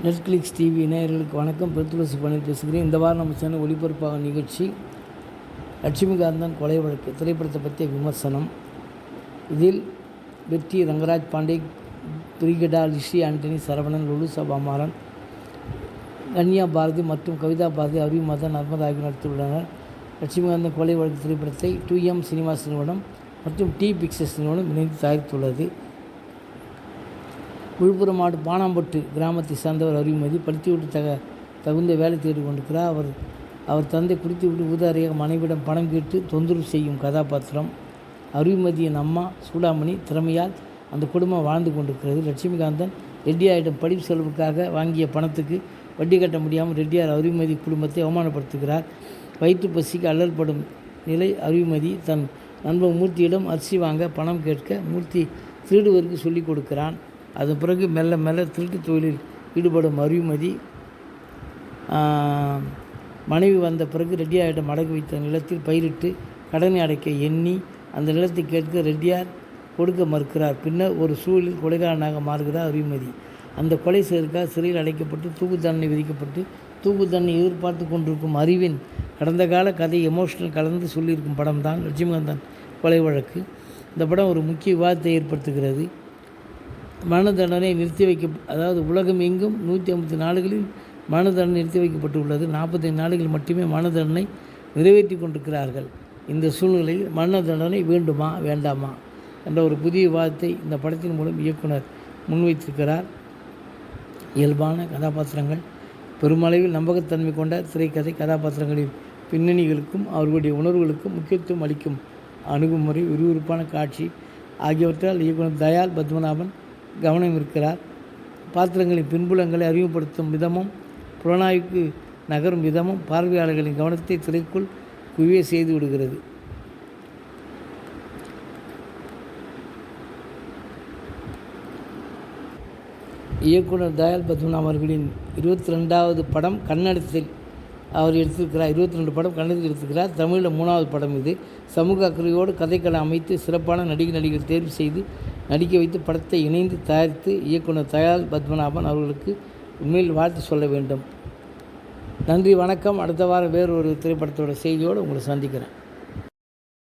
Netflix TV நேயர்களுக்கு வணக்கம். பெருத்துளசி பணியில் பேசுகிறேன். இந்த வாரம் நம்ம சேனல் ஒளிபரப்பாகும் நிகழ்ச்சி லட்சுமிகாந்தன் கொலை வழக்கு திரைப்படத்தை பற்றிய விமர்சனம். இதில் வெற்றி, ரங்கராஜ் பாண்டே, பிரிகேடா, ரிஷி ஆண்டனி, சரவணன், லுலுசா பாமாரன், கன்யா பாரதி மற்றும் கவிதா பாரதி, அபிமதன், நர்மதா ஆகியோர் நடித்துள்ளனர். லட்சுமிகாந்தன் கொலை வழக்கு திரைப்படத்தை 2M சினிமாஸ் நிறுவனம் மற்றும் டி பிக்சர்ஸ் நிறுவனம் இணைந்து தயாரித்துள்ளது. விழுப்புரம் மாவட்டம் பானாம்பட்டு கிராமத்தை சார்ந்தவர் அருள்மதி. படித்துவிட்டு தகுந்த வேலை தேடி கொண்டிருக்கிறார். அவர் தந்தை குடித்துவிட்டு ஊதாரியாக மனைவிடம் பணம் கேட்டு தொந்தரவு செய்யும் கதாபாத்திரம். அருள்மதியின் அம்மா சூடாமணி திறமையால் அந்த குடும்பம் வாழ்ந்து கொண்டிருக்கிறது. லட்சுமிகாந்தன் ரெட்டியாரிடம் படிப்பு செலவுக்காக வாங்கிய பணத்துக்கு வட்டி கட்ட முடியாமல் ரெட்டியார் அருள்மதி குடும்பத்தை அவமானப்படுத்துகிறார். வயிற்று பசிக்கு அல்லல்படும் நிலை அருள்மதி தன் நண்பன் மூர்த்தியிடம் அரிசி வாங்க பணம் கேட்க மூர்த்தி திருடுவதற்கு சொல்லிக் கொடுக்கிறான். அதன் பிறகு மெல்ல மெல்ல திருட்டு தொழிலில் ஈடுபடும் அருள்மதி மனைவி வந்த பிறகு ரெட்டியாரிடம் அடகு வைத்த நிலத்தில் பயிரிட்டு கடனை அடைக்க எண்ணி அந்த நிலத்தை கேட்க ரெட்டியார் கொடுக்க மறுக்கிறார். பின்னர் ஒரு சூழலில் கொலைகாரனாக மாறுகிறார் அருள்மதி. அந்த கொலை செய்வதற்காக சிறையில் அடைக்கப்பட்டு தூக்கு தண்டனை விதிக்கப்பட்டு தூக்கு தண்டனை எதிர்பார்த்து கொண்டிருக்கும் அறிவின் கடந்த கால கதை எமோஷனல் கலந்து சொல்லியிருக்கும் படம் தான் லட்சுமிகாந்தன் கொலை வழக்கு. இந்த படம் ஒரு முக்கிய விவாதத்தை ஏற்படுத்துகிறது. மரண தண்டனை நிறுத்தி அதாவது உலகம் எங்கும் 150 நாடுகளில் மரண தண்டனை நிறுத்தி வைக்கப்பட்டுள்ளது. 45 நாடுகளில் மட்டுமே மரண தண்டனை நிறைவேற்றி கொண்டிருக்கிறார்கள். இந்த சூழ்நிலையில் மரண தண்டனை வேண்டுமா வேண்டாமா என்ற ஒரு புதிய விவாதத்தை இந்த படத்தின் மூலம் இயக்குனர் முன்வைத்திருக்கிறார். இயல்பான கதாபாத்திரங்கள், பெருமளவில் நம்பகத்தன்மை கொண்ட திரைக்கதை, கதாபாத்திரங்களின் பின்னணிகளுக்கும் அவர்களுடைய உணர்வுகளுக்கும் முக்கியத்துவம் அளிக்கும் அணுகுமுறை, விறுவிறுப்பான காட்சி ஆகியவற்றால் இயக்குனர் தயால் பத்மநாபன் கவனம் இருக்கிறார். பாத்திரங்களின் பின்புலங்களை அறிமுகப்படுத்தும் விதமும் புலனாய்வுக்கு நகரும் விதமும் பார்வையாளர்களின் கவனத்தை திரைக்குள் குவிய செய்து விடுகிறது. இயக்குனர் தயால் பத்மநாபன் அவர்களின் 22வது படம் கன்னடத்தில் அவர் எடுத்திருக்கிறார். 22 படம் கன்னடத்தில் எடுத்திருக்கிறார். தமிழில் 3வது படம் இது. சமூக அக்கறையோடு கதைக்களை அமைத்து சிறப்பான நடிகர்கள் தேர்வு செய்து நடிக்க வைத்து படத்தை இணைந்து தயாரித்து இயக்குனர் தயால் பத்மநாபன் அவர்களுக்கு உண்மையில் வாழ்த்து சொல்ல வேண்டும். நன்றி, வணக்கம். அடுத்த வாரம் வேறு ஒரு திரைப்படத்தோட செய்தியோடு உங்களை சந்திக்கிறேன்.